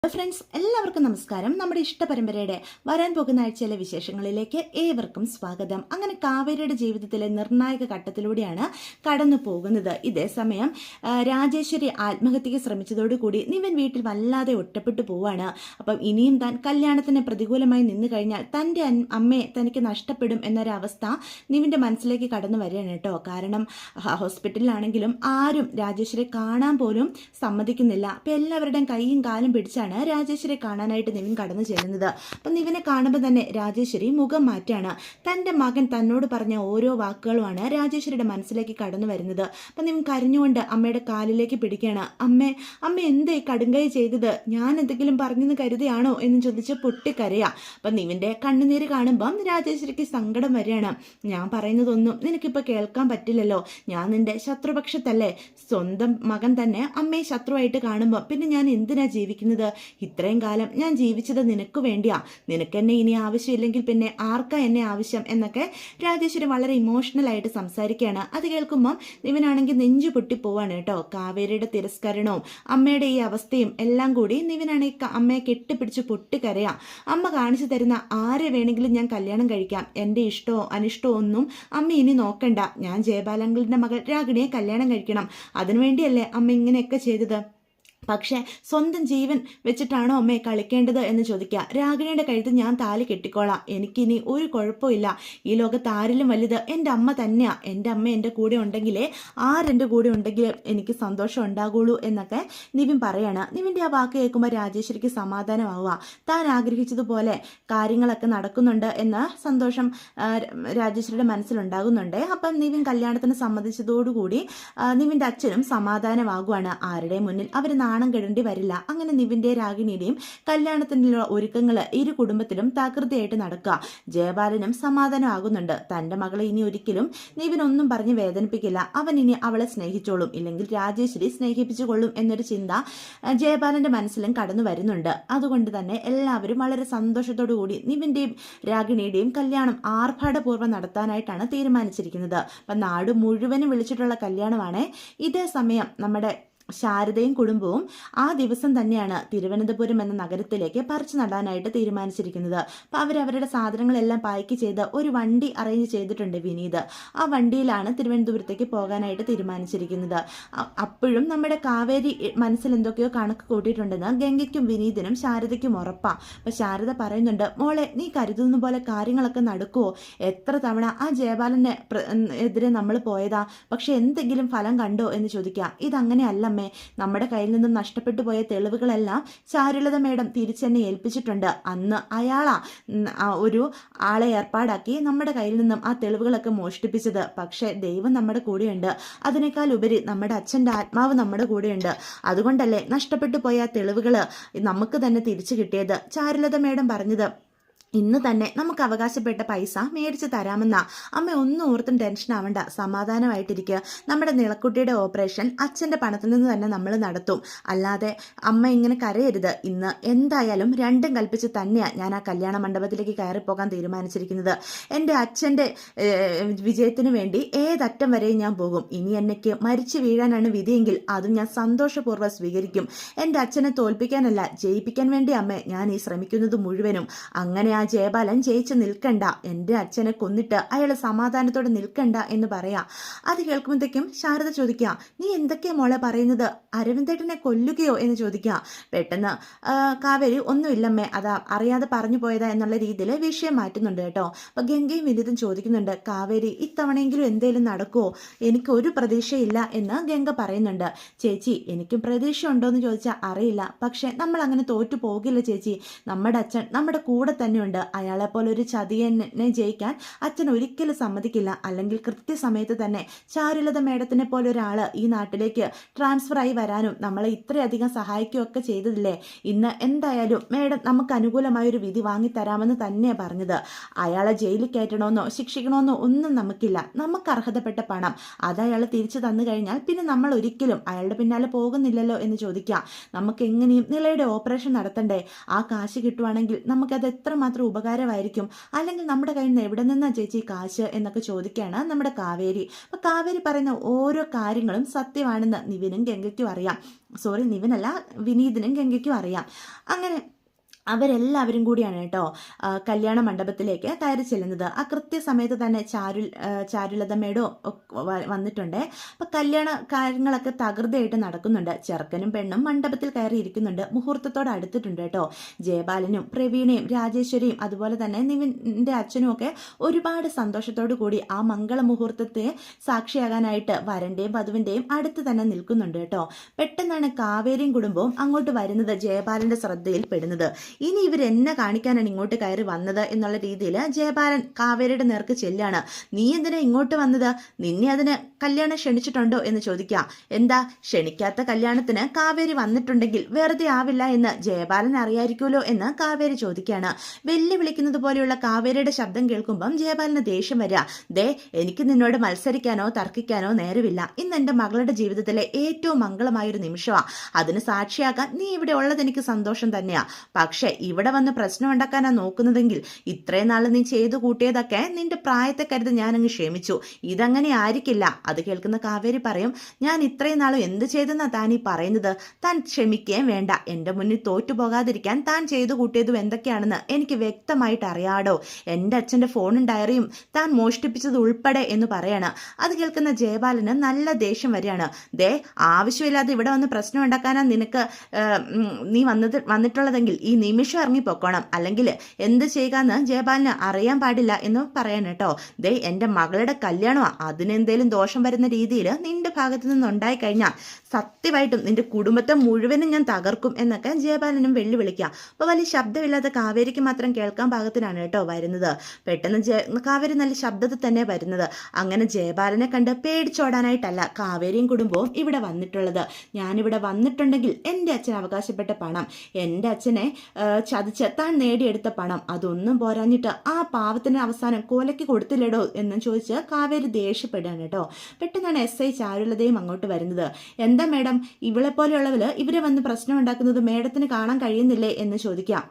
Friends, എല്ലാവർക്കും നമസ്കാരം. നമ്മുടെ ഇഷ്ടപരമ്പരയുടെ വരാൻ പോകുന്ന ആഴ്ചയിലെ വിശേഷങ്ങളിലേക്ക് ഏവർക്കും സ്വാഗതം. അങ്ങനെ കാവേരിയുടെ ജീവിതത്തിലെ നിർണായക ഘട്ടത്തിലൂടെയാണ് കടന്നു പോകുന്നത്. ഇതേ സമയം രാജേശ്വരി ആത്മഹത്യക്ക് ശ്രമിച്ചതോടുകൂടി നിവൻ വീട്ടിൽ വല്ലാതെ ഒറ്റപ്പെട്ടു പോവാണ്. അപ്പം ഇനിയും താൻ കല്യാണത്തിന് പ്രതികൂലമായി നിന്നു കഴിഞ്ഞാൽ തൻ്റെ അമ്മയെ തനിക്ക് നഷ്ടപ്പെടും എന്നൊരവസ്ഥ നിവിൻ്റെ മനസ്സിലേക്ക് കടന്നു വരികയാണ് കേട്ടോ. കാരണം ഹോസ്പിറ്റലിലാണെങ്കിലും ആരും രാജേശ്വരി കാണാൻ പോലും സമ്മതിക്കുന്നില്ല. അപ്പം എല്ലാവരുടെയും കൈയും കാലും പിടിച്ചാണ് രാജേശ്വരി കാണാനായിട്ട് നിവിൻ കടന്നു ചെല്ലുന്നത്. അപ്പം നിവിനെ കാണുമ്പോൾ തന്നെ രാജേശ്വരി മുഖം മാറ്റാണ്. തൻ്റെ മകൻ തന്നോട് പറഞ്ഞ ഓരോ വാക്കുകളുമാണ് രാജേശ്വരിയുടെ മനസ്സിലേക്ക് കടന്നു വരുന്നത്. അപ്പം നിവിൻ കരഞ്ഞുകൊണ്ട് അമ്മയുടെ കാലിലേക്ക് പിടിക്കുകയാണ്. അമ്മ എന്തേ കടുങ്കൈ ചെയ്തത്? ഞാൻ എന്തെങ്കിലും പറഞ്ഞെന്ന് കരുതിയാണോ എന്ന് ചോദിച്ച് പൊട്ടിക്കരയാ. അപ്പം നിവിൻ്റെ കണ്ണുനീര് കാണുമ്പം രാജേശ്വരിക്ക് സങ്കടം വരികയാണ്. ഞാൻ പറയുന്നതൊന്നും നിനക്കിപ്പോൾ കേൾക്കാൻ പറ്റില്ലല്ലോ. ഞാൻ നിന്റെ ശത്രുപക്ഷത്തല്ലേ? സ്വന്തം മകൻ തന്നെ അമ്മയെ ശത്രുവായിട്ട് കാണുമ്പോൾ പിന്നെ ഞാൻ എന്തിനാ ജീവിക്കുന്നത്? ഇത്രയും കാലം ഞാൻ ജീവിച്ചത് നിനക്ക് വേണ്ടിയാ. നിനക്ക് എന്നെ ഇനി ആവശ്യമില്ലെങ്കിൽ പിന്നെ ആർക്കാ എന്നെ ആവശ്യം എന്നൊക്കെ രാജേശ്വരി വളരെ ഇമോഷണൽ ആയിട്ട് സംസാരിക്കുകയാണ്. അത് കേൾക്കുമ്പോൾ നിവിനാണെങ്കിൽ നെഞ്ചു പൊട്ടിപ്പോവാണ് കേട്ടോ. കാവേരിയുടെ തിരസ്കരണവും അമ്മയുടെ ഈ അവസ്ഥയും എല്ലാം കൂടി നിവിനാണെങ്കിൽ അമ്മയെ കെട്ടിപ്പിടിച്ച് പൊട്ടിക്കരയാം. അമ്മ കാണിച്ചു തരുന്ന ആരെ വേണമെങ്കിലും ഞാൻ കല്യാണം കഴിക്കാം. എൻ്റെ ഇഷ്ടമോ അനിഷ്ടമോ ഒന്നും അമ്മ ഇനി നോക്കണ്ട. ഞാൻ ജയബാലങ്ങളുടെ മകൾ രാഗിണിയെ കല്യാണം കഴിക്കണം. അതിനുവേണ്ടിയല്ലേ അമ്മ ഇങ്ങനെയൊക്കെ ചെയ്തത്. പക്ഷേ സ്വന്തം ജീവൻ വെച്ചിട്ടാണോ അമ്മയെ കളിക്കേണ്ടത് എന്ന് ചോദിക്കുക. രാഗിണിയുടെ കഴുത്ത് ഞാൻ താലി കെട്ടിക്കോളാം. എനിക്കിനി ഒരു കുഴപ്പമില്ല. ഈ ലോകത്ത് ആരിലും വലുത് എൻ്റെ അമ്മ തന്നെയാണ്. എൻ്റെ അമ്മ എൻ്റെ കൂടെ ഉണ്ടെങ്കിലേ ആരെൻ്റെ കൂടെ ഉണ്ടെങ്കിൽ എനിക്ക് സന്തോഷം ഉണ്ടാകുള്ളൂ എന്നൊക്കെ നിവിൻ പറയാണ്. നിവിൻ്റെ ആ വാക്ക് കേൾക്കുമ്പോൾ രാജേശ്വരിക്ക് സമാധാനമാവുക. താൻ ആഗ്രഹിച്ചതുപോലെ കാര്യങ്ങളൊക്കെ നടക്കുന്നുണ്ട് എന്ന സന്തോഷം രാജേശ്വരിയുടെ മനസ്സിലുണ്ടാകുന്നുണ്ട്. അപ്പം നിവിൻ കല്യാണത്തിന് സമ്മതിച്ചതോടുകൂടി നിവിൻ്റെ അച്ഛനും സമാധാനമാകുവാണ്. ആരുടെ മുന്നിൽ അവർ നാണം കെടേണ്ടി വരില്ല. അങ്ങനെ നിവിൻ്റെ രാഗിണിയുടെയും കല്യാണത്തിനുള്ള ഒരുക്കങ്ങൾ ഇരു കുടുംബത്തിലും തകൃതിയായിട്ട് നടക്കുക. ജയബാലനും സമാധാനമാകുന്നുണ്ട്. തൻ്റെ മകളെ ഇനി ഒരിക്കലും നിവിനൊന്നും പറഞ്ഞ് വേദനിപ്പിക്കില്ല. അവൻ ഇനി അവളെ സ്നേഹിച്ചോളും, ഇല്ലെങ്കിൽ രാജേശ്വരി സ്നേഹിപ്പിച്ചുകൊള്ളും എന്നൊരു ചിന്ത ജയബാലന്റെ മനസ്സിലും കടന്നു വരുന്നുണ്ട്. അതുകൊണ്ട് തന്നെ എല്ലാവരും വളരെ സന്തോഷത്തോടു കൂടി നിവിൻ്റെയും രാഗിണിയുടെയും കല്യാണം ആർഭാടപൂർവ്വം നടത്താനായിട്ടാണ് തീരുമാനിച്ചിരിക്കുന്നത്. അപ്പം നാട് മുഴുവനും വിളിച്ചിട്ടുള്ള കല്യാണമാണ്. ഇതേ സമയം നമ്മുടെ ശാരദയും കുടുംബവും ആ ദിവസം തന്നെയാണ് തിരുവനന്തപുരം എന്ന നഗരത്തിലേക്ക് പറിച്ചു നടാനായിട്ട് തീരുമാനിച്ചിരിക്കുന്നത്. അപ്പം അവരവരുടെ സാധനങ്ങളെല്ലാം പായ്ക്ക് ചെയ്ത് ഒരു വണ്ടി അറേഞ്ച് ചെയ്തിട്ടുണ്ട് വിനീത്. ആ വണ്ടിയിലാണ് തിരുവനന്തപുരത്തേക്ക് പോകാനായിട്ട് തീരുമാനിച്ചിരിക്കുന്നത്. അപ്പോഴും നമ്മുടെ കാവേരി മനസ്സിൽ എന്തൊക്കെയോ കണക്ക് കൂട്ടിയിട്ടുണ്ടെന്ന് ഗംഗയ്ക്കും വിനീതിനും ശാരദയ്ക്കും ഉറപ്പാണ്. അപ്പം ശാരദ പറയുന്നുണ്ട്, മോളെ നീ കരുതുന്ന പോലെ കാര്യങ്ങളൊക്കെ നടക്കുമോ? എത്ര തവണ ആ ജയബാലന് എതിരെ നമ്മൾ പോയതാ, പക്ഷെ എന്തെങ്കിലും ഫലം കണ്ടോ എന്ന് ചോദിക്കുക. ഇതങ്ങനെയല്ല, നമ്മുടെ കയ്യിൽ നിന്നും നഷ്ടപ്പെട്ടു പോയ തെളിവുകളെല്ലാം ചാരുലത മേഡം തിരിച്ചെന്നെ ഏൽപ്പിച്ചിട്ടുണ്ട്. അന്ന് അയാളാ ഒരു ആളെ ഏർപ്പാടാക്കി നമ്മുടെ കയ്യിൽ നിന്നും ആ തെളിവുകളൊക്കെ മോഷ്ടിപ്പിച്ചത്. പക്ഷെ ദൈവം നമ്മുടെ കൂടെയുണ്ട്. അതിനേക്കാൾ ഉപരി നമ്മുടെ അച്ഛൻ്റെ ആത്മാവ് നമ്മുടെ കൂടെയുണ്ട്. അതുകൊണ്ടല്ലേ നഷ്ടപ്പെട്ടു പോയ തെളിവുകൾ നമുക്ക് തന്നെ തിരിച്ചു കിട്ടിയത്. ചാരുലത മേഡം പറഞ്ഞത് ഇന്ന് തന്നെ നമുക്ക് അവകാശപ്പെട്ട പൈസ മേടിച്ച് തരാമെന്നാ. അമ്മ ഒന്നും ഓർത്തും ടെൻഷൻ ആവണ്ട, സമാധാനമായിട്ടിരിക്കുക. നമ്മുടെ നിളക്കുട്ടിയുടെ ഓപ്പറേഷൻ അച്ഛൻ്റെ പണത്തിൽ നിന്ന് തന്നെ നമ്മൾ നടത്തും. അല്ലാതെ അമ്മ ഇങ്ങനെ കരയരുത്. ഇന്ന് എന്തായാലും രണ്ടും കൽപ്പിച്ച് തന്നെയാണ് ഞാൻ ആ കല്യാണ മണ്ഡപത്തിലേക്ക് കയറിപ്പോകാൻ തീരുമാനിച്ചിരിക്കുന്നത്. എൻ്റെ അച്ഛൻ്റെ വിജയത്തിന് വേണ്ടി ഏതറ്റം വരെയും ഞാൻ പോകും. ഇനി എനിക്ക് മരിച്ചു വീഴാനാണ് വിധിയെങ്കിൽ അതും ഞാൻ സന്തോഷപൂർവ്വം സ്വീകരിക്കും. എൻ്റെ അച്ഛനെ തോൽപ്പിക്കാനല്ല, ജയിപ്പിക്കാൻ വേണ്ടി അമ്മ ഞാൻ ഈ ശ്രമിക്കുന്നത് മുഴുവനും. അങ്ങനെ ആ ജയബാലൻ ജയിച്ച് നിൽക്കണ്ട, എൻ്റെ അച്ഛനെ കൊന്നിട്ട് അയാൾ സമാധാനത്തോടെ നിൽക്കണ്ട എന്ന് പറയാം. അത് കേൾക്കുമ്പോഴത്തേക്കും ശാരദ ചോദിക്കുക, നീ എന്തൊക്കെയാ മോളെ പറയുന്നത്? അരവിന്ദേട്ടനെ കൊല്ലുകയോ എന്ന് ചോദിക്കുക. പെട്ടെന്ന് കാവേരി ഒന്നുമില്ലമ്മേ, അതാ അറിയാതെ പറഞ്ഞു പോയതാ എന്നുള്ള രീതിയിൽ വിഷയം മാറ്റുന്നുണ്ട് കേട്ടോ. അപ്പം ഗംഗയും വിനീതും ചോദിക്കുന്നുണ്ട്, കാവേരി ഇത്തവണയെങ്കിലും എന്തേലും നടക്കുമോ? എനിക്കൊരു പ്രതീക്ഷയില്ല എന്ന് ഗംഗ പറയുന്നുണ്ട്. ചേച്ചി എനിക്കും പ്രതീക്ഷ ഉണ്ടോ എന്ന് ചോദിച്ചാൽ അറിയില്ല, പക്ഷെ നമ്മൾ അങ്ങനെ തോറ്റു പോകില്ല ചേച്ചി. നമ്മുടെ അച്ഛൻ നമ്മുടെ കൂടെ തന്നെയുണ്ട്. അയാളെപ്പോലെ ഒരു ചതിയനെ ജയിക്കാൻ അച്ഛൻ ഒരിക്കലും സമ്മതിക്കില്ല. അല്ലെങ്കിൽ കൃത്യസമയത്ത് തന്നെ ചാരുലത മേഡത്തിനെ പോലെ ഒരാൾ ഈ നാട്ടിലേക്ക് ട്രാൻസ്ഫർ ആയി വരാനും നമ്മളെ ഇത്രയധികം സഹായിക്കുകയൊക്കെ ചെയ്തതില്ലേ. ഇന്ന് എന്തായാലും മേഡം നമുക്ക് അനുകൂലമായൊരു വിധി വാങ്ങിത്തരാമെന്ന് തന്നെയാണ് പറഞ്ഞത്. അയാളെ ജയിലിൽ കയറ്റണമെന്നോ ശിക്ഷിക്കണമെന്നോ ഒന്നും നമുക്കില്ല. നമുക്ക് അർഹതപ്പെട്ട പണം അത് അയാൾ തിരിച്ചു തന്നു കഴിഞ്ഞാൽ പിന്നെ നമ്മൾ ഒരിക്കലും അയാളുടെ പിന്നാലെ പോകുന്നില്ലല്ലോ എന്ന് ചോദിക്കാം. നമുക്ക് എങ്ങനെയും നിലയുടെ ഓപ്പറേഷൻ നടത്തണ്ടേ? ആ കാശ് കിട്ടുവാണെങ്കിൽ നമുക്കത് എത്രമാത്രം ഉപകാരമായിരിക്കും, അല്ലെങ്കിൽ നമ്മുടെ കയ്യിൽ നിന്ന് എവിടെ നിന്നാ ചേച്ചി കാശ് എന്നൊക്കെ ചോദിക്കുകയാണ് നമ്മുടെ കാവേരി. അപ്പൊ കാവേരി പറയുന്ന ഓരോ കാര്യങ്ങളും സത്യമാണെന്ന് നിവിനും ഗംഗയ്ക്കും അറിയാം. സോറി, നിവിനല്ല, വിനീതിനും ഗംഗയ്ക്കും അറിയാം. അങ്ങനെ അവരെല്ലാവരും കൂടിയാണ് കേട്ടോ കല്യാണ മണ്ഡപത്തിലേക്ക് കയറി ചെല്ലുന്നത്. ആ കൃത്യസമയത്ത് തന്നെ ചാരുലത മേഡോ വന്നിട്ടുണ്ട്. അപ്പൊ കല്യാണ കാര്യങ്ങളൊക്കെ തകൃതിയായിട്ട് നടക്കുന്നുണ്ട്. ചെറുക്കനും പെണ്ണും മണ്ഡപത്തിൽ കയറി ഇരിക്കുന്നുണ്ട്. മുഹൂർത്തത്തോട് അടുത്തിട്ടുണ്ട് കേട്ടോ. ജയപാലനും പ്രവീണയും രാജേശ്വരിയും അതുപോലെ തന്നെ നിവിന്റെ അച്ഛനും ഒക്കെ ഒരുപാട് സന്തോഷത്തോടു കൂടി ആ മംഗള മുഹൂർത്തത്തെ സാക്ഷിയാകാനായിട്ട് വരന്റെയും വധുവിന്റെയും അടുത്ത് തന്നെ നിൽക്കുന്നുണ്ട് കേട്ടോ. പെട്ടെന്നാണ് കാവേരിയും കുടുംബവും അങ്ങോട്ട് വരുന്നത് ജയപാലന്റെ ശ്രദ്ധയിൽ പെടുന്നത്. ഇനി ഇവരെന്നെ കാണിക്കാനാണ് ഇങ്ങോട്ട് കയറി വന്നത് എന്നുള്ള രീതിയിൽ ജയപാലൻ കാവേരിയുടെ നേർക്ക് ചെല്ലാണ്. നീ എന്തിനാ ഇങ്ങോട്ട് വന്നത്? നിന്നെ അതിന് കല്യാണം ക്ഷണിച്ചിട്ടുണ്ടോ എന്ന് ചോദിക്കാം. എന്താ, ക്ഷണിക്കാത്ത കല്യാണത്തിന് കാവേരി വന്നിട്ടുണ്ടെങ്കിൽ വെറുതെ ആവില്ല എന്ന് ജയപാലൻ അറിയായിരിക്കുമല്ലോ എന്ന് കാവേരി ചോദിക്കുകയാണ്. വെല്ലുവിളിക്കുന്നത് പോലെയുള്ള കാവേരിയുടെ ശബ്ദം കേൾക്കുമ്പം ജയപാലന് ദേഷ്യം വരിക. ദേ, എനിക്ക് നിന്നോട് മത്സരിക്കാനോ തർക്കിക്കാനോ നേരമില്ല. ഇന്ന് എന്റെ മകളുടെ ജീവിതത്തിലെ ഏറ്റവും മംഗളമായൊരു നിമിഷമാണ്. അതിന് സാക്ഷിയാക്കാൻ നീ ഇവിടെ ഉള്ളത് എനിക്ക് സന്തോഷം തന്നെയാ. പക്ഷെ ഇവിടെ വന്ന് പ്രശ്നം ഉണ്ടാക്കാനാ നോക്കുന്നതെങ്കിൽ ഇത്രയും നാൾ നീ ചെയ്തു കൂട്ടിയതൊക്കെ നിന്റെ പ്രായത്തെ കരുതി ഞാനങ്ങ് ക്ഷമിച്ചു. ഇതങ്ങനെ ആയിരിക്കില്ല. അത് കേൾക്കുന്ന കാവേരി പറയും, ഞാൻ ഇത്രയും നാളും എന്ത് ചെയ്തെന്നാ താൻ ഈ പറയുന്നത്? താൻ ക്ഷമിക്കുകയും വേണ്ട. എന്റെ മുന്നിൽ തോറ്റു പോകാതിരിക്കാൻ താൻ ചെയ്തു കൂട്ടിയതും എന്തൊക്കെയാണെന്ന് എനിക്ക് വ്യക്തമായിട്ട് അറിയാടോ. എന്റെ അച്ഛന്റെ ഫോണും ഡയറിയും താൻ മോഷ്ടിപ്പിച്ചത് ഉൾപ്പെടെ എന്ന് പറയാണ്. അത് കേൾക്കുന്ന ജയപാലന് നല്ല ദേഷ്യം വരികയാണ്. ദേ, ആവശ്യമില്ലാതെ ഇവിടെ വന്ന് പ്രശ്നം ഉണ്ടാക്കാനാ നിനക്ക് നീ വന്നിട്ടുള്ളതെങ്കിൽ ഈ നിമിഷം ഇറങ്ങിപ്പോക്കണം, അല്ലെങ്കിൽ എന്ത് ചെയ്യുകയെന്ന് ജയപാലിന് അറിയാൻ പാടില്ല എന്ന് പറയാൻ കേട്ടോ. ദേ, എന്റെ മകളുടെ കല്യാണമാണ്, അതിനെന്തേലും ദോഷം വരുന്ന രീതിയിൽ നിന്റെ ഭാഗത്തു നിന്നുണ്ടായി കഴിഞ്ഞാൽ സത്യമായിട്ടും നിന്റെ കുടുംബത്തെ മുഴുവനും ഞാൻ തകർക്കും എന്നൊക്കെ ജയപാലനും വെല്ലുവിളിക്കാം. അപ്പൊ വലിയ ശബ്ദമില്ലാത്ത കാവേരിക്ക് മാത്രം കേൾക്കാൻ പാകത്തിനാണ് കേട്ടോ വരുന്നത്. പെട്ടെന്ന് കാവേരി നല്ല ശബ്ദത്തിൽ തന്നെ വരുന്നത്. അങ്ങനെ ജയപാലനെ കണ്ട് പേടിച്ചോടാനായിട്ടല്ല കാവേരിയും കുടുംബവും ഇവിടെ വന്നിട്ടുള്ളത്. ഞാനിവിടെ വന്നിട്ടുണ്ടെങ്കിൽ എൻ്റെ അച്ഛൻ അവകാശപ്പെട്ട പണം, എൻ്റെ അച്ഛനെ ചതിച്ച് താൻ നേടിയെടുത്ത പണം, അതൊന്നും പോരാഞ്ഞിട്ട് ആ പാവത്തിന് അവസാനം കൊലയ്ക്ക് കൊടുത്തില്ലടോ എന്നും ചോദിച്ച് കാവേരി ദേഷ്യപ്പെടുകയാണ് കേട്ടോ. പെട്ടെന്നാണ് SI ചാരുലതയും അങ്ങോട്ട് വരുന്നത്. എന്താ മേഡം, ഇവളെ പോലെയുള്ളവര് ഇവരെ വന്ന് പ്രശ്നം ഉണ്ടാക്കുന്നത് മേഡത്തിന് കാണാൻ കഴിയുന്നില്ലേ എന്ന് ചോദിക്കാം.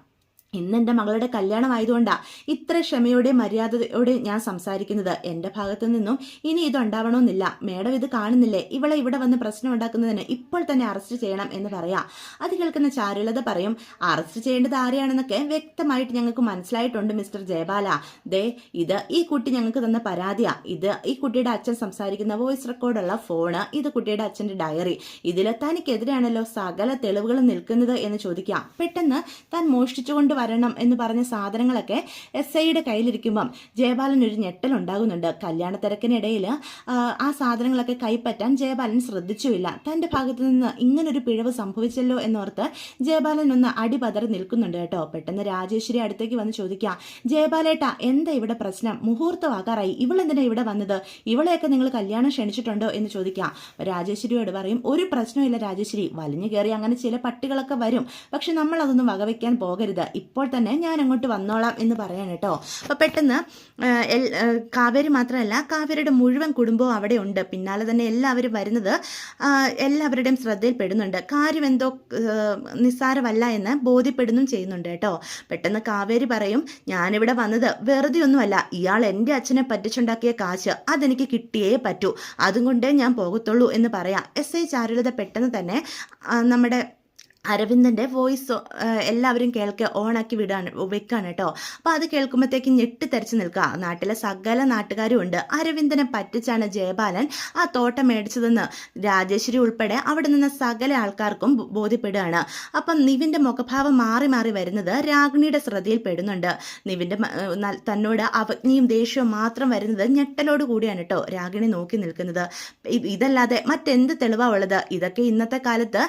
ഇന്ന് എൻ്റെ മകളുടെ കല്യാണമായതുകൊണ്ടാ ഇത്ര ക്ഷമയോടെ മര്യാദയോടെ ഞാൻ സംസാരിക്കുന്നത്. എൻ്റെ ഭാഗത്തു നിന്നും ഇനി ഇതുണ്ടാവണമെന്നില്ല. മേഡം ഇത് കാണുന്നില്ലേ, ഇവളെ ഇവിടെ വന്ന് പ്രശ്നം ഉണ്ടാക്കുന്നതിന് ഇപ്പോൾ തന്നെ അറസ്റ്റ് ചെയ്യണം എന്ന് പറയാം. അത് കേൾക്കുന്ന ചാരുലത പറയും, അറസ്റ്റ് ചെയ്യേണ്ടത് ആരെയാണെന്നൊക്കെ വ്യക്തമായിട്ട് ഞങ്ങൾക്ക് മനസ്സിലായിട്ടുണ്ട് മിസ്റ്റർ ജയപാല. ദേ, ഇത് ഈ കുട്ടി ഞങ്ങൾക്ക് തന്ന പരാതിയാ. ഇത് ഈ കുട്ടിയുടെ അച്ഛൻ സംസാരിക്കുന്ന വോയിസ് റെക്കോർഡുള്ള ഫോണ്, ഇത് കുട്ടിയുടെ അച്ഛൻ്റെ ഡയറി. ഇതിൽ തനിക്കെതിരെയാണല്ലോ സകല തെളിവുകളും നിൽക്കുന്നത് എന്ന് ചോദിക്കാം. പെട്ടെന്ന് താൻ മോഷ്ടിച്ചുകൊണ്ട് വരണം എന്ന് പറഞ്ഞ സാധനങ്ങളൊക്കെ SIയുടെ കയ്യിലിരിക്കുമ്പം ജയപാലൻ ഒരു ഞെട്ടലുണ്ടാകുന്നുണ്ട്. കല്യാണ തിരക്കിനിടയിൽ ആ സാധനങ്ങളൊക്കെ കൈപ്പറ്റാൻ ജയപാലൻ ശ്രദ്ധിച്ചുമില്ല. തൻ്റെ ഭാഗത്തു നിന്ന് ഇങ്ങനൊരു പിഴവ് സംഭവിച്ചല്ലോ എന്നോർത്ത് ജയപാലൻ ഒന്ന് അടിപതറി നിൽക്കുന്നുണ്ട് കേട്ടോ. പെട്ടെന്ന് രാജേശ്വരി അടുത്തേക്ക് വന്ന് ചോദിക്കാം, ജയപാലേട്ടാ, എന്താ ഇവിടെ പ്രശ്നം? മുഹൂർത്തമാകാറായി, ഇവളെന്തിനാ ഇവിടെ വന്നത്? ഇവളെയൊക്കെ നിങ്ങൾ കല്യാണം ക്ഷണിച്ചിട്ടുണ്ടോ എന്ന് ചോദിക്കാം. രാജേശ്വരിയോട് പറയും, ഒരു പ്രശ്നമില്ല രാജേശ്വരി, വലിഞ്ഞു കയറി അങ്ങനെ ചില പട്ടികളൊക്കെ വരും, പക്ഷെ നമ്മൾ അതൊന്നും വകവയ്ക്കാൻ പോകരുത്. ഇപ്പോൾ തന്നെ ഞാൻ അങ്ങോട്ട് വന്നോളാം എന്ന് പറയാൻ കേട്ടോ. അപ്പോൾ പെട്ടെന്ന് കാവേരി മാത്രമല്ല, കാവേരിയുടെ മുഴുവൻ കുടുംബവും അവിടെ ഉണ്ട്. പിന്നാലെ തന്നെ എല്ലാവരും വരുന്നത് എല്ലാവരുടെയും ശ്രദ്ധയിൽപ്പെടുന്നുണ്ട്. കാര്യം എന്തോ നിസ്സാരമല്ല എന്ന് ബോധ്യപ്പെടുന്നും ചെയ്യുന്നുണ്ട് കേട്ടോ. പെട്ടെന്ന് കാവേരി പറയും, ഞാനിവിടെ വന്നത് വെറുതെ ഒന്നുമല്ല, ഇയാൾ എൻ്റെ അച്ഛനെ പറ്റിച്ചുണ്ടാക്കിയ കാശ് അതെനിക്ക് കിട്ടിയേ പറ്റൂ, അതുകൊണ്ടേ ഞാൻ പോകത്തുള്ളൂ എന്ന് പറയാം. SI ചാരുലത പെട്ടെന്ന് തന്നെ നമ്മുടെ അരവിന്ദൻ്റെ വോയിസ് എല്ലാവരും ഓണാക്കി വെക്കാണ് കേട്ടോ. അപ്പോൾ അത് കേൾക്കുമ്പോഴത്തേക്കും ഞെട്ടിത്തെറിച്ച് നിൽക്കുക. നാട്ടിലെ സകല നാട്ടുകാരും ഉണ്ട്. അരവിന്ദനെ പറ്റിച്ചാണ് ജയപാലൻ ആ തോട്ടം മേടിച്ചതെന്ന് രാജേശ്വരി ഉൾപ്പെടെ അവിടെ നിന്ന് സകല ആൾക്കാർക്കും ബോധ്യപ്പെടുകയാണ്. അപ്പം നിവിൻ്റെ മുഖഭാവം മാറി മാറി വരുന്നത് രാഗിണിയുടെ ശ്രദ്ധയിൽ പെടുന്നുണ്ട്. നിവിൻ്റെ തന്നോട് അവജ്ഞയും ദേഷ്യവും മാത്രം വരുന്നത് ഞെട്ടലോട് കൂടിയാണ് കേട്ടോ രാഗിണി നോക്കി നിൽക്കുന്നത്. ഇതല്ലാതെ മറ്റെന്ത് തെളിവാണ് ഉള്ളത്? ഇതൊക്കെ ഇന്നത്തെ കാലത്ത്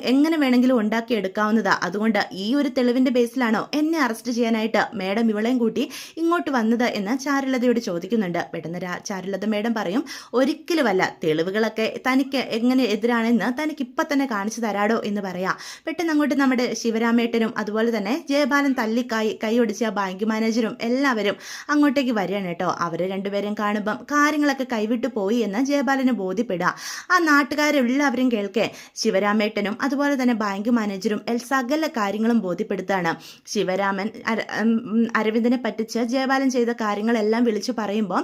എങ്ങനെ വേണമെങ്കിലും ഉണ്ടാക്കിയെടുക്കാവുന്നതാ. അതുകൊണ്ട് ഈ ഒരു തെളിവിന്റെ ബേസിലാണോ എന്നെ അറസ്റ്റ് ചെയ്യാനായിട്ട് മേഡം ഇവളെയും കൂട്ടി ഇങ്ങോട്ട് വന്നത് എന്ന് ചാരുലതയോട് ചോദിക്കുന്നുണ്ട്. പെട്ടെന്ന് ചാരുലത മേഡം പറയും, ഒരിക്കലുമല്ല, തെളിവുകളൊക്കെ തനിക്ക് എങ്ങനെ എതിരാണെന്ന് തനിക്ക് ഇപ്പം തന്നെ കാണിച്ചു തരാടോ എന്ന് പറയാം. പെട്ടെന്ന് അങ്ങോട്ട് നമ്മുടെ ശിവരാമേട്ടനും അതുപോലെ തന്നെ ജയപാലൻ കൈയൊടിച്ച ബാങ്ക് മാനേജരും എല്ലാവരും അങ്ങോട്ടേക്ക് വരികയാണ് കേട്ടോ. അവരെ രണ്ടുപേരും കാണുമ്പം കാര്യങ്ങളൊക്കെ കൈവിട്ടു പോയി എന്ന് ജയപാലന് ബോധ്യപ്പെടുക. ആ നാട്ടുകാരെല്ലാവരും കേൾക്കെ ശിവരാമേട്ടനും അതുപോലെ തന്നെ ബാങ്ക് ബാങ്ക് മാനേജറും സകല കാര്യങ്ങളും ബോധ്യപ്പെടുത്താണ്. ശിവരാമൻ അരവിന്ദനെ പറ്റിച്ച് ജയബാലൻ ചെയ്ത കാര്യങ്ങളെല്ലാം വിളിച്ചു പറയുമ്പോൾ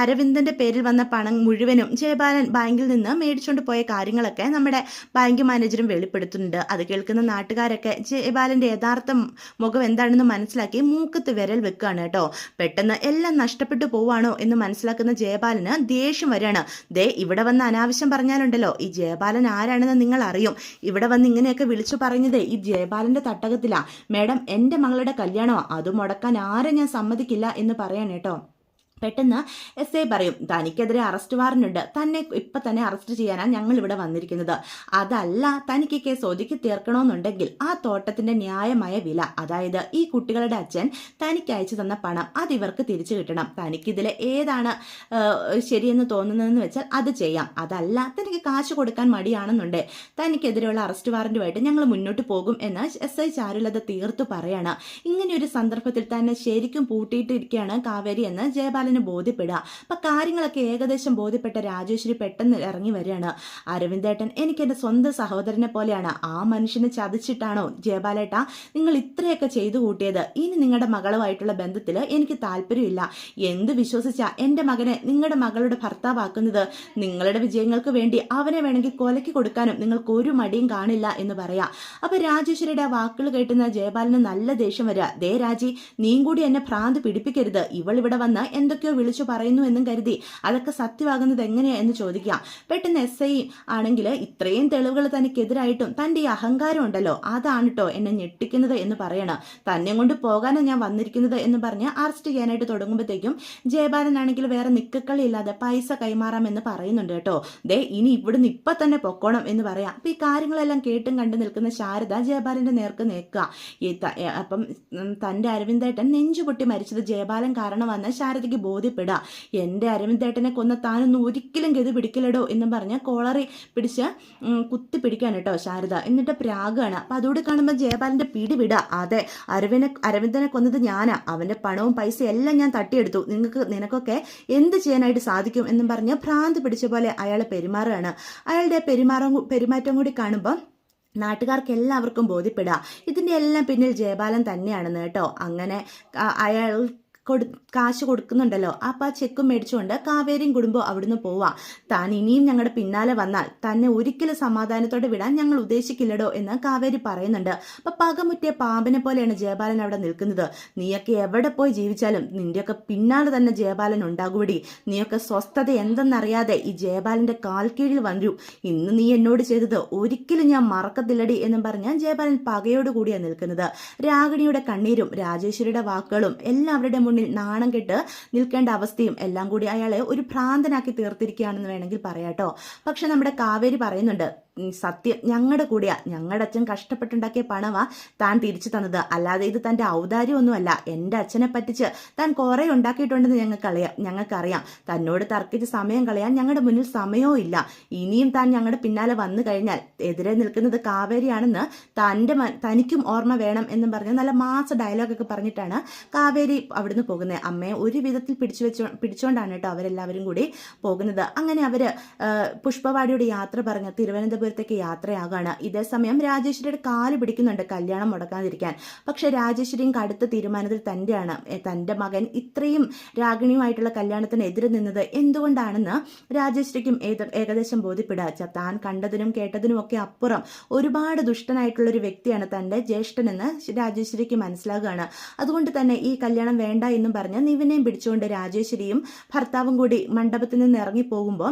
അരവിന്ദന്റെ പേരിൽ വന്ന പണം മുഴുവനും ജയബാലൻ ബാങ്കിൽ നിന്ന് മേടിച്ചുകൊണ്ട് പോയ കാര്യങ്ങളൊക്കെ നമ്മുടെ ബാങ്ക് മാനേജറും വെളിപ്പെടുത്തുന്നുണ്ട്. അത് കേൾക്കുന്ന നാട്ടുകാരൊക്കെ ജയബാലന്റെ യഥാർത്ഥ മുഖം എന്താണെന്ന് മനസ്സിലാക്കി മൂക്കത്ത് വിരൽ വെക്കുകയാണ് കേട്ടോ. പെട്ടെന്ന് എല്ലാം നഷ്ടപ്പെട്ടു പോവാണോ എന്ന് മനസ്സിലാക്കുന്ന ജയബാലന് ദേഷ്യം വരികയാണ്. ദേ ഇവിടെ വന്ന് അനാവശ്യം പറഞ്ഞാലുണ്ടല്ലോ, ഈ ജയബാലൻ ആരാണെന്ന് നിങ്ങൾ അറിയും. ഇവിടെ വന്ന് ഇങ്ങനെയൊക്കെ വിളിച്ചു പറഞ്ഞത് ഈ ജയബാലന്റെ തട്ടകത്തിലാ. മേഡം, എൻ്റെ മകളുടെ കല്യാണമോ, അത് മുടക്കാൻ ആരെ ഞാൻ സമ്മതിക്കില്ല എന്ന് പറയാൻ കേട്ടോ. പെട്ടെന്ന് SI പറയും, തനിക്കെതിരെ അറസ്റ്റ് വാറന്റുണ്ട്, തന്നെ ഇപ്പം തന്നെ അറസ്റ്റ് ചെയ്യാനാണ് ഞങ്ങൾ ഇവിടെ വന്നിരിക്കുന്നത്. അതല്ല, തനിക്ക് കേസ് ഒതുക്കി തീർക്കണമെന്നുണ്ടെങ്കിൽ ആ തോട്ടത്തിന്റെ ന്യായമായ വില, അതായത് ഈ കുട്ടികളുടെ അച്ഛൻ തനിക്ക് അയച്ചു തന്ന പണം, അത് ഇവർക്ക് തിരിച്ചു കിട്ടണം. തനിക്കിതിൽ ഏതാണ് ശരിയെന്ന് തോന്നുന്നതെന്ന് വെച്ചാൽ അത് ചെയ്യാം. അതല്ല, തനിക്ക് കാശ് കൊടുക്കാൻ മടിയാണെന്നുണ്ട്, തനിക്കെതിരെയുള്ള അറസ്റ്റ് വാറന്റുമായിട്ട് ഞങ്ങൾ മുന്നോട്ട് പോകും എന്ന് SI ചാരുലത തീർത്തു പറയാണ്. ഇങ്ങനെയൊരു സന്ദർഭത്തിൽ തന്നെ ശരിക്കും പൂട്ടിയിട്ടിരിക്കുകയാണ് കാവേരി എന്ന് ജയബാലൻ ബോധ്യപ്പെടുക. അപ്പൊ കാര്യങ്ങളൊക്കെ ഏകദേശം ബോധ്യപ്പെട്ട രാജേശ്വരി പെട്ടെന്ന് ഇറങ്ങി വരികയാണ്. അരവിന്ദേട്ടൻ എനിക്ക് എൻ്റെ സ്വന്തം സഹോദരനെ പോലെയാണ്. ആ മനുഷ്യനെ ചതിച്ചിട്ടാണോ ജയബാലേട്ടാ നിങ്ങൾ ഇത്രയൊക്കെ ചെയ്തു കൂട്ടിയത്? ഇനി നിങ്ങളുടെ മകളുമായിട്ടുള്ള ബന്ധത്തിൽ എനിക്ക് താല്പര്യമില്ല. എന്ത് വിശ്വസിച്ചാ എൻ്റെ മകനെ നിങ്ങളുടെ മകളുടെ ഭർത്താവാക്കുന്നത്? നിങ്ങളുടെ വിജയങ്ങൾക്ക് വേണ്ടി അവനെ വേണമെങ്കിൽ കൊലയ്ക്ക് കൊടുക്കാനും നിങ്ങൾക്ക് ഒരു മടിയും കാണില്ല എന്ന് പറയാം. അപ്പൊ രാജേശ്വരിയുടെ ആ വാക്കുകൾ കേട്ടുന്ന ജയബാലന് നല്ല ദേഷ്യം വരിക. ദേ രാജി, നീയും കൂടി എന്നെ ഭ്രാന്ത് പിടിപ്പിക്കരുത്. ഇവൾ ഇവിടെ വന്ന് എന്തൊക്കെയോ വിളിച്ചു പറയുന്നു എന്നും കരുതി അതൊക്കെ സത്യമാകുന്നത് എങ്ങനെയാ എന്ന് ചോദിക്കാം. പെട്ടെന്ന് SI ആണെങ്കിൽ ഇത്രയും തെളിവുകൾ തനിക്കെതിരായിട്ടും തന്റെ ഈ അഹങ്കാരം ഉണ്ടല്ലോ, അതാണ് കേട്ടോ എന്നെ ഞെട്ടിക്കുന്നത് എന്ന് പറയണം. തന്നെ കൊണ്ട് പോകാനാണ് ഞാൻ വന്നിരിക്കുന്നത് എന്ന് പറഞ്ഞ് അറസ്റ്റ് ചെയ്യാനായിട്ട് തുടങ്ങുമ്പോഴത്തേക്കും ജയബാലൻ ആണെങ്കിൽ വേറെ നിക്കക്കളി ഇല്ലാതെ പൈസ കൈമാറാമെന്ന് പറയുന്നുണ്ട് കേട്ടോ. ദേ ഇനി ഇവിടുന്ന് ഇപ്പൊ തന്നെ പൊക്കോണം എന്ന് പറയാം. അപ്പൊ ഈ കാര്യങ്ങളെല്ലാം കേട്ടും കണ്ടു നിൽക്കുന്ന ശാരദ ജയബാലന്റെ നേർക്ക് നേക്കുക. അപ്പം തന്റെ അരവിന്ദേട്ടൻ നെഞ്ചുപൊട്ടി മരിച്ചത് ജയബാലൻ കാരണമാണെന്ന് ശാരദയ്ക്ക് ബോധ്യപ്പെടുക. എൻ്റെ അരവിന്ദേട്ടനെ കൊന്ന താനൊന്നും ഒരിക്കലും ഗതി പിടിക്കില്ലടോ എന്ന് പറഞ്ഞ് കോളറി പിടിച്ച് കുത്തി പിടിക്കാണ് കേട്ടോ ശാരദ. എന്നിട്ട് പ്രാഗാണ്. അപ്പൊ അതോട് കാണുമ്പോൾ ജയബാലന്റെ പിടി വിടുക. അതെ, അരവിന്ദനെ കൊന്നത് ഞാനാ. അവന്റെ പണവും പൈസയും എല്ലാം ഞാൻ തട്ടിയെടുത്തു. നിനക്കൊക്കെ എന്ത് ചെയ്യാനായിട്ട് സാധിക്കും എന്നും പറഞ്ഞ് ഭ്രാന്ത് പിടിച്ച പോലെ അയാളെ പെരുമാറുകയാണ്. അയാളുടെ പെരുമാറ്റം കൂടി കാണുമ്പോൾ നാട്ടുകാർക്ക് എല്ലാവർക്കും ബോധ്യപ്പെടുക ഇതിന്റെ എല്ലാം പിന്നിൽ ജയബാലൻ തന്നെയാണെന്ന് കേട്ടോ. അങ്ങനെ അയാൾ കാശ് കൊടുക്കുന്നുണ്ടല്ലോ. അപ്പം ആ ചെക്കും മേടിച്ചുകൊണ്ട് കാവേരിയും കുടുംബവും അവിടുന്ന് പോവാം. താൻ ഇനിയും ഞങ്ങളുടെ പിന്നാലെ വന്നാൽ തന്നെ ഒരിക്കലും സമാധാനത്തോടെ വിടാൻ ഞങ്ങൾ ഉദ്ദേശിക്കില്ലടോ എന്ന് കാവേരി പറയുന്നുണ്ട്. അപ്പൊ പകമുറ്റിയ പാമ്പിനെ പോലെയാണ് ജയബാലൻ അവിടെ നിൽക്കുന്നത്. നീയൊക്കെ എവിടെ പോയി ജീവിച്ചാലും നിന്റെയൊക്കെ പിന്നാലെ തന്നെ ജയബാലൻ ഉണ്ടാകുപടി. നീയൊക്കെ സ്വസ്ഥത എന്തെന്നറിയാതെ ഈ ജയബാലന്റെ കാൽ കീഴിൽ വന്നു. ഇന്ന് നീ എന്നോട് ചെയ്തത് ഒരിക്കലും ഞാൻ മറക്കത്തില്ലടി എന്നും പറഞ്ഞ് ജയബാലൻ പകയോടുകൂടിയാണ് നിൽക്കുന്നത്. രാഗിണിയുടെ കണ്ണീരും രാജേശ്വരിയുടെ വാക്കുകളും എല്ലാവരുടെ മുന്നിൽ നാണം കെട്ട് നിൽക്കേണ്ട അവസ്ഥയും എല്ലാം കൂടി അയാളെ ഒരു ഭ്രാന്തനാക്കി തീർത്തിരിക്കുകയാണെന്ന് വേണമെങ്കിൽ പറയാട്ടോ. പക്ഷെ നമ്മുടെ കാവേരി പറയുന്നുണ്ട്, സത്യം ഞങ്ങളുടെ കൂടെയാ. ഞങ്ങളുടെ അച്ഛൻ കഷ്ടപ്പെട്ടുണ്ടാക്കിയ പണവാ താൻ തിരിച്ചു തന്നത്, അല്ലാതെ ഇത് തന്റെ ഔദാര്യമൊന്നുമല്ല. എൻ്റെ അച്ഛനെ പറ്റിച്ച് താൻ കുറെ ഉണ്ടാക്കിയിട്ടുണ്ടെന്ന് ഞങ്ങൾക്കറിയാം. തന്നോട് തർക്കിച്ച് സമയം കളയാൻ ഞങ്ങളുടെ മുന്നിൽ സമയവും ഇല്ല. ഇനിയും താൻ ഞങ്ങളുടെ പിന്നാലെ വന്നു കഴിഞ്ഞാൽ എതിരെ നിൽക്കുന്നത് കാവേരിയാണെന്ന് തനിക്കും ഓർമ്മ വേണം എന്നും പറഞ്ഞ് നല്ല മാസ ഡയലോഗൊക്കെ പറഞ്ഞിട്ടാണ് കാവേരി അവിടുന്ന് പോകുന്നത്. അമ്മയെ ഒരു വിധത്തിൽ പിടിച്ചുകൊണ്ടാണ് കേട്ടോ അവരെല്ലാവരും കൂടി പോകുന്നത്. അങ്ങനെ അവര് പുഷ്പവാടിയുടെ യാത്ര പറഞ്ഞ് തിരുവനന്തപുരത്തേക്ക് യാത്രയാകാണ്. ഇതേസമയം രാജേശ്വരിയുടെ കാല് പിടിക്കുന്നുണ്ട് കല്യാണം മുടക്കാതിരിക്കാൻ. പക്ഷെ രാജേശ്വരിയും കടുത്ത തീരുമാനത്തിൽ തന്നെയാണ്. തന്റെ മകൻ ഇത്രയും രാഗിണിയുമായിട്ടുള്ള കല്യാണത്തിന് എതിരെ നിന്നത് എന്തുകൊണ്ടാണെന്ന് രാജേശ്വരിക്കും ഏകദേശം ബോധ്യപ്പെടുക. താൻ കണ്ടതിനും കേട്ടതിനും ഒക്കെ അപ്പുറം ഒരുപാട് ദുഷ്ടനായിട്ടുള്ള ഒരു വ്യക്തിയാണ് തന്റെ ജ്യേഷ്ഠനെന്ന് രാജേശ്വരിക്ക് മനസ്സിലാകുകയാണ്. അതുകൊണ്ട് തന്നെ ഈ കല്യാണം വേണ്ട എന്നും പറഞ്ഞ് നിവിനെയും പിടിച്ചുകൊണ്ട് രാജേശ്വരിയും ഭർത്താവും കൂടി മണ്ഡപത്തിൽ നിന്ന് ഇറങ്ങി പോകുമ്പോൾ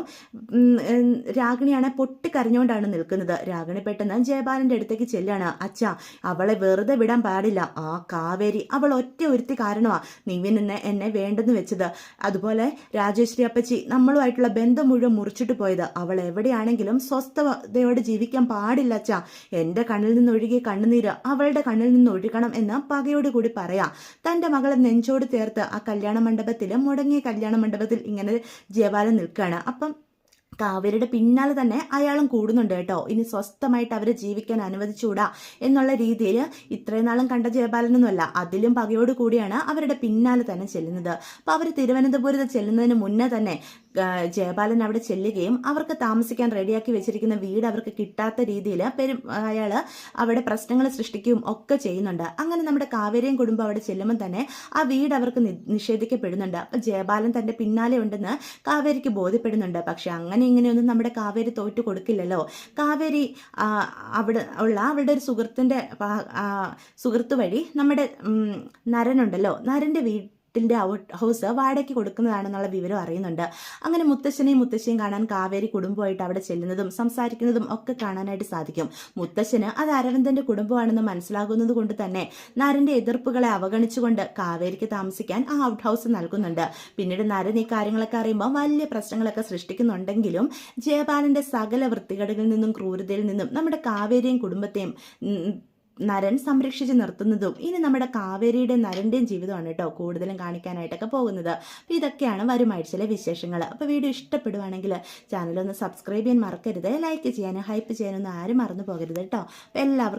രാഗിണിയാണെ പൊട്ടിക്കരഞ്ഞുകൊണ്ടാണ് നിൽക്കുന്നത്. രാഗിണി പെട്ടെന്ന് ജയബാലന്റെ അടുത്തേക്ക് ചെല്ലാണ്. അച്ഛാ, അവളെ വെറുതെ വിടാൻ പാടില്ല. ആ കാവേരി അവൾ ഒറ്റ ഒരുത്തി കാരണമാ നിവിൻ എന്നെ വേണ്ടെന്ന് വെച്ചത്. അതുപോലെ രാജേശ്വരി അപ്പച്ചി നമ്മളുമായിട്ടുള്ള ബന്ധം മുഴുവൻ മുറിച്ചിട്ട് പോയത്. അവൾ എവിടെയാണെങ്കിലും സ്വസ്ഥതയോടെ ജീവിക്കാൻ പാടില്ല അച്ഛാ. എന്റെ കണ്ണിൽ നിന്ന് ഒഴുകിയ കണ്ണുനീര് അവളുടെ കണ്ണിൽ നിന്ന് ഒഴുകണം എന്ന് പകയോട് കൂടി പറയാം. തന്റെ മകളെ നെഞ്ചോട് ചേർത്ത് ആ കല്യാണ മണ്ഡപത്തിൽ മുടങ്ങിയ കല്യാണ മണ്ഡപത്തിൽ ഇങ്ങനെ ജയബാലൻ നിൽക്കുകയാണ്. അപ്പം കാവേരിയുടെ പിന്നാലെ തന്നെ അയാളും കൂടുന്നുണ്ട് കേട്ടോ. ഇനി സ്വസ്ഥമായിട്ട് അവരെ ജീവിക്കാൻ അനുവദിച്ചുകൂടാ എന്നുള്ള രീതിയിൽ ഇത്രയും നാളും കണ്ട ജയബാലനൊന്നുമല്ല, അതിലും പകയോട് കൂടിയാണ് അവരുടെ പിന്നാലെ തന്നെ ചെല്ലുന്നത്. അപ്പൊ അവർ തിരുവനന്തപുരത്ത് ചെല്ലുന്നതിന് മുന്നേ തന്നെ ജയപാലൻ അവിടെ ചെല്ലുകയും അവർക്ക് താമസിക്കാൻ റെഡിയാക്കി വെച്ചിരിക്കുന്ന വീട് അവർക്ക് കിട്ടാത്ത രീതിയിൽ അയാൾ അവിടെ പ്രശ്നങ്ങൾ സൃഷ്ടിക്കുകയും ഒക്കെ ചെയ്യുന്നുണ്ട്. അങ്ങനെ നമ്മുടെ കാവേരിയും കുടുംബം അവിടെ ചെല്ലുമ്പോൾ തന്നെ ആ വീട് അവർക്ക് നിഷേധിക്കപ്പെടുന്നുണ്ട്. അപ്പം ജയപാലൻ തൻ്റെ പിന്നാലെ ഉണ്ടെന്ന് കാവേരിക്ക് ബോധ്യപ്പെടുന്നുണ്ട്. പക്ഷെ അങ്ങനെ ഇങ്ങനെയൊന്നും നമ്മുടെ കാവേരി തോറ്റു കൊടുക്കില്ലല്ലോ. കാവേരി അവിടെ ഉള്ള അവളുടെ ഒരു സുഹൃത്ത് വഴി നമ്മുടെ നരനുണ്ടല്ലോ, നരൻ്റെ ഹൗസ് വാടകയ്ക്ക് കൊടുക്കുന്നതാണെന്നുള്ള വിവരം അറിയുന്നുണ്ട്. അങ്ങനെ മുത്തശ്ശനെയും മുത്തശ്ശിയും കാണാൻ കാവേരി കുടുംബമായിട്ട് അവിടെ ചെല്ലുന്നതും സംസാരിക്കുന്നതും ഒക്കെ കാണാനായിട്ട് സാധിക്കും. മുത്തശ്ശന് അത് അരവിന്ദന്റെ കുടുംബമാണെന്ന് മനസ്സിലാകുന്നത് കൊണ്ട് തന്നെ നരന്റെ എതിർപ്പുകളെ അവഗണിച്ചുകൊണ്ട് കാവേരിക്ക് താമസിക്കാൻ ആ ഔട്ട് ഹൗസ് നൽകുന്നുണ്ട്. പിന്നീട് നരൻ ഈ കാര്യങ്ങളൊക്കെ അറിയുമ്പോൾ വലിയ പ്രശ്നങ്ങളൊക്കെ സൃഷ്ടിക്കുന്നുണ്ടെങ്കിലും ജയപാലന്റെ സകല വൃത്തികേടുകളിൽ നിന്നും ക്രൂരതയിൽ നിന്നും നമ്മുടെ കാവേരിയും കുടുംബത്തെയും നരൻ സംരക്ഷിച്ച് നിർത്തുന്നതും ഇനി നമ്മുടെ കാവേരിയുടെയും നരൻ്റെയും ജീവിതമാണ് കേട്ടോ കൂടുതലും കാണിക്കാനായിട്ടൊക്കെ പോകുന്നത്. അപ്പോൾ ഇതൊക്കെയാണ് വരുമായിട്ട് ചില വിശേഷങ്ങൾ. അപ്പോൾ വീഡിയോ ഇഷ്ടപ്പെടുവാണെങ്കിൽ ചാനലൊന്ന് സബ്സ്ക്രൈബ് ചെയ്യാൻ മറക്കരുത്, ലൈക്ക് ചെയ്യാനും ഹൈപ്പ് ചെയ്യാനൊന്നും ആരും മറന്നു പോകരുത് കേട്ടോ. അപ്പോൾ എല്ലാവർക്കും